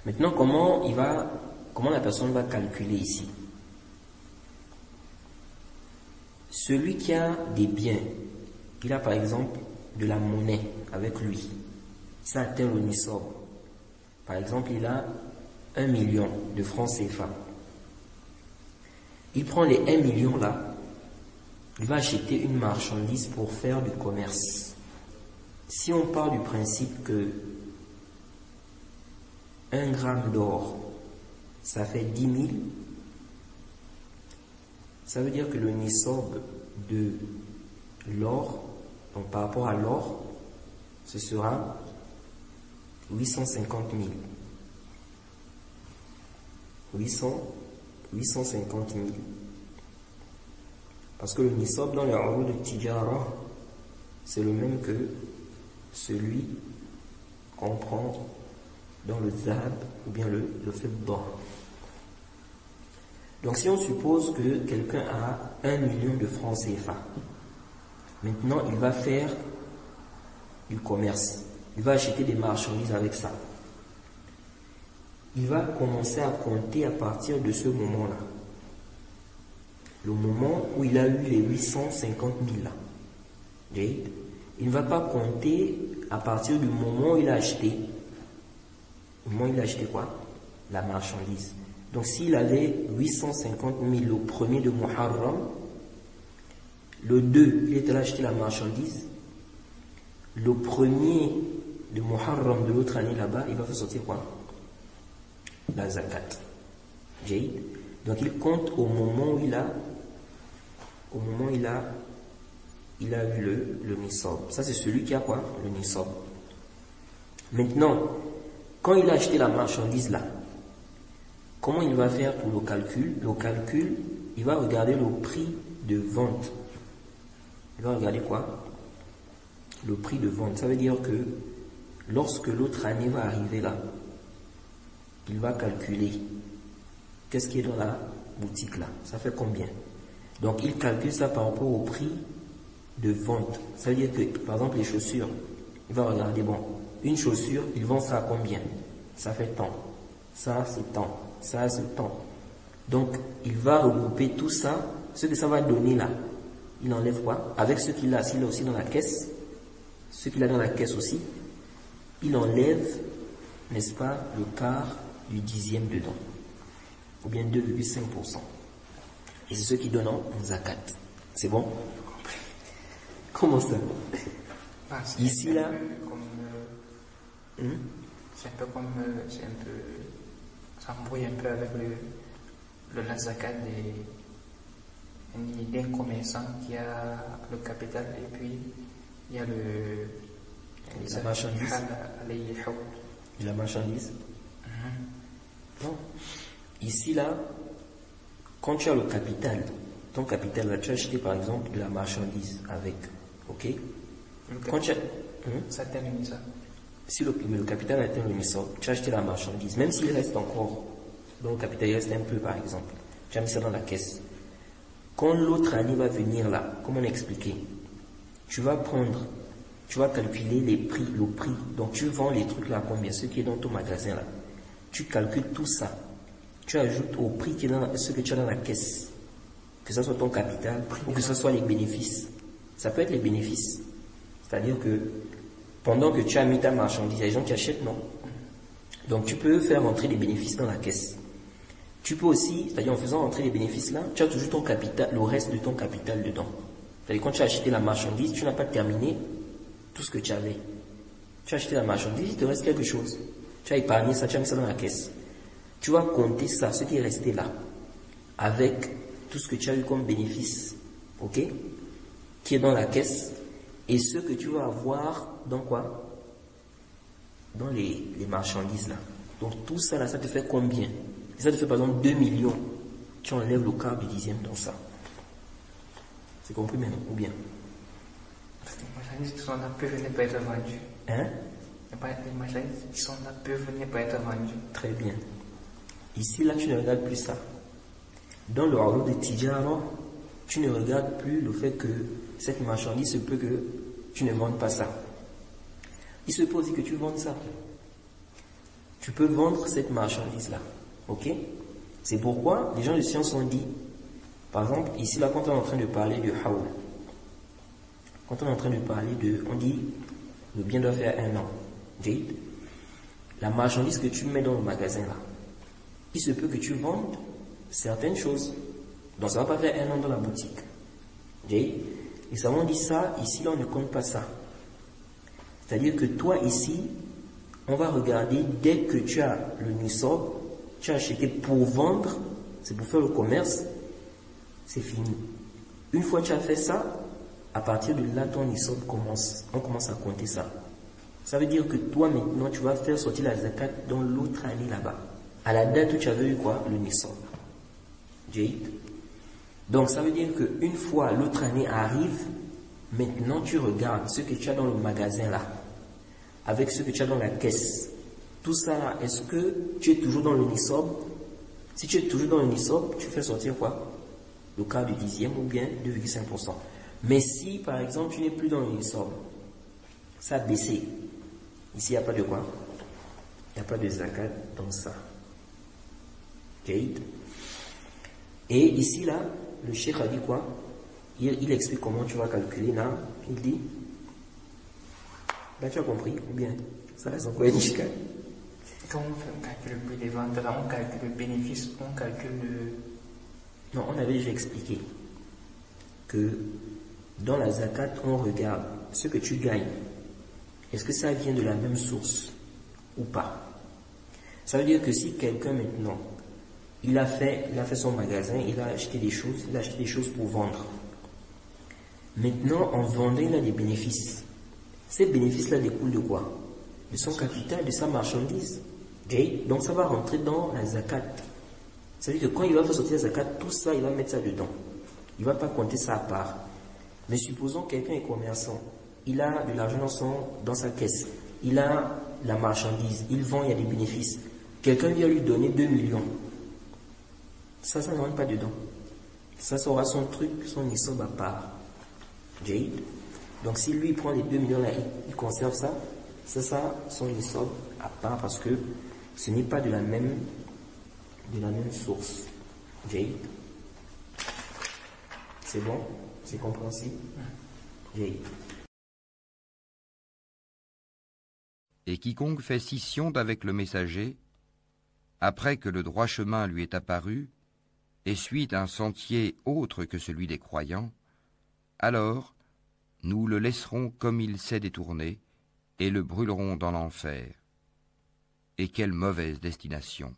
Maintenant, comment la personne va calculer ici? Celui qui a des biens, il a par exemple de la monnaie avec lui, ça atteint le nisab. Par exemple, il a 1 million de francs CFA. Il prend les 1 million là, il va acheter une marchandise pour faire du commerce. Si on part du principe que 1 gramme d'or, ça fait 10 000, ça veut dire que le nisab de l'or, donc par rapport à l'or, ce sera 850 000. 850 000. Parce que le nisab dans les urud de tijara, c'est le même que celui qu'on prend dans le zahab ou bien le fidda. Donc si on suppose que quelqu'un a 1 million de francs CFA, maintenant il va faire du commerce, il va acheter des marchandises avec ça. Il va commencer à compter à partir de ce moment-là. Le moment où il a eu les 850 000 là. Il ne va pas compter à partir du moment où il a acheté. Au moment où il a acheté quoi? La marchandise. Donc s'il avait 850 000 au premier de Muharram, le 2, il était allé acheter la marchandise. Le premier de Muharram de l'autre année là-bas, il va faire sortir quoi? La zakat. Donc il compte au moment où il a eu le nisab. Ça c'est celui qui a quoi? Le nisab. Maintenant, quand il a acheté la marchandise là, comment il va faire pour le calcul? Le calcul, il va regarder le prix de vente. Il va regarder quoi? Le prix de vente. Ça veut dire que lorsque l'autre année va arriver là, il va calculer qu'est-ce qui est dans la boutique là. Ça fait combien? Donc il calcule ça par rapport au prix de vente. Ça veut dire que, par exemple, les chaussures, il va regarder, bon, une chaussure, il vend ça à combien? Ça fait tant. Ça, c'est tant. Ça, c'est tant. Donc, il va regrouper tout ça, ce que ça va donner là. Il enlève quoi? Avec ce qu'il a, s'il a aussi dans la caisse, ce qu'il a dans la caisse aussi, il enlève, n'est-ce pas, le quart du dixième dedans. Ou bien 2,5%. Et c'est ce qui donne en zakat. C'est bon? Comment ça? Ici, là. C'est un peu comme. Ça embrouille un peu avec la zakat d'un commerçant qui a le capital et puis il y a la marchandise. Et la marchandise. Non. Ici, là, quand tu as le capital, ton capital, là, tu as acheté par exemple de la marchandise avec. Ok? Quand tu as. Ça termine ça. Si le capital atteint le nisab, tu as acheté la marchandise, même s'il reste encore dans le capital, il reste un peu par exemple, tu as mis ça dans la caisse. Quand l'autre année va venir là, comme on a expliqué, tu vas calculer le prix. Donc tu vends les trucs là combien, ce qui est dans ton magasin là. Tu calcules tout ça. Tu ajoutes au prix qui est dans ce que tu as dans la caisse. Que ce soit ton capital ou que ce soit les bénéfices. Ça peut être les bénéfices. C'est-à-dire que pendant que tu as mis ta marchandise, il y a des gens qui achètent, non? Donc tu peux faire rentrer les bénéfices dans la caisse. Tu peux aussi, c'est-à-dire en faisant rentrer les bénéfices là, tu as toujours ton capital, le reste de ton capital dedans. C'est-à-dire quand tu as acheté la marchandise, tu n'as pas terminé tout ce que tu avais. Tu as acheté la marchandise, il te reste quelque chose. Tu as épargné ça, tu as mis ça dans la caisse. Tu vas compter ça, ce qui est resté là, avec tout ce que tu as eu comme bénéfice, ok, qui est dans la caisse, et ce que tu vas avoir dans quoi? Dans les marchandises là. Donc tout ça là, ça te fait combien? Et ça te fait par exemple 2 millions. Tu enlèves le quart du dixième dans ça. C'est compris maintenant, ou bien? Parce que les marchandises qui sont là peuvent venir pour être vendues. Hein? Les marchandises qui sont là peuvent venir pour être vendues. Très bien. Ici là, tu ne regardes plus ça. Dans le urud de tijara, tu ne regardes plus le fait que cette marchandise se peut que tu ne vendes pas ça. Il se peut aussi que tu vendes ça. tu peux vendre cette marchandise-là. Ok? C'est pourquoi les gens de science ont dit, par exemple, ici là, quand on est en train de parler de haoul, quand on est en train de parler de, on dit, le bien doit faire 1 an. Jade, la marchandise que tu mets dans le magasin là, il se peut que tu vendes certaines choses. Donc ça ne va pas faire 1 an dans la boutique. Jade, et ça on dit ça, ici là on ne compte pas ça. C'est-à-dire que toi ici, on va regarder dès que tu as le nisab, tu as acheté pour vendre, c'est pour faire le commerce, c'est fini. Une fois que tu as fait ça, à partir de là, ton nisab commence, on commence à compter ça. Ça veut dire que toi maintenant, tu vas faire sortir la zakat dans l'autre année là-bas. À la date où tu avais eu quoi? Le nisab. Jade. Donc ça veut dire qu'une fois l'autre année arrive, maintenant tu regardes ce que tu as dans le magasin là, avec ce que tu as dans la caisse. Tout ça là, est-ce que tu es toujours dans le nisab? Si tu es toujours dans le nisab, tu fais sortir quoi? Le quart du dixième ou bien 2,5%. Mais si par exemple tu n'es plus dans le nisab, ça a baissé. Ici il n'y a pas de quoi? Il n'y a pas de zakat dans ça. Jade. Et ici là, le cheikh a dit quoi? Il explique comment tu vas calculer là. Il dit, là tu as compris ou bien ça reste encore une chicane? Quand on fait un calcul le prix des ventes, là, on calcule le bénéfice, on calcule le... Non, on avait déjà expliqué que dans la zakat, on regarde ce que tu gagnes. Est-ce que ça vient de la même source ou pas? Ça veut dire que si quelqu'un maintenant, il a fait son magasin, il a acheté des choses pour vendre. Maintenant, en vendant, il a des bénéfices. Ces bénéfices-là découlent de quoi? De son capital, de sa marchandise. Donc ça va rentrer dans la zakat. C'est-à-dire que quand il va faire sortir la zakat, tout ça, il va mettre ça dedans. Il ne va pas compter ça à part. Mais supposons que quelqu'un est commerçant. Il a de l'argent dans sa caisse. Il a la marchandise. Il vend, il y a des bénéfices. Quelqu'un vient lui donner 2 millions. Ça ne rentre pas dedans. Ça aura son truc, son nisab à part. Jade. Donc si lui prend les 2 millions là, il conserve ça, son nisab à part parce que ce n'est pas de la même source. Jade. C'est bon? C'est compréhensible? Jade. Et quiconque fait scission d'avec le messager, après que le droit chemin lui est apparu, et suit un sentier autre que celui des croyants, alors nous le laisserons comme il s'est détourné, et le brûlerons dans l'enfer. Et quelle mauvaise destination!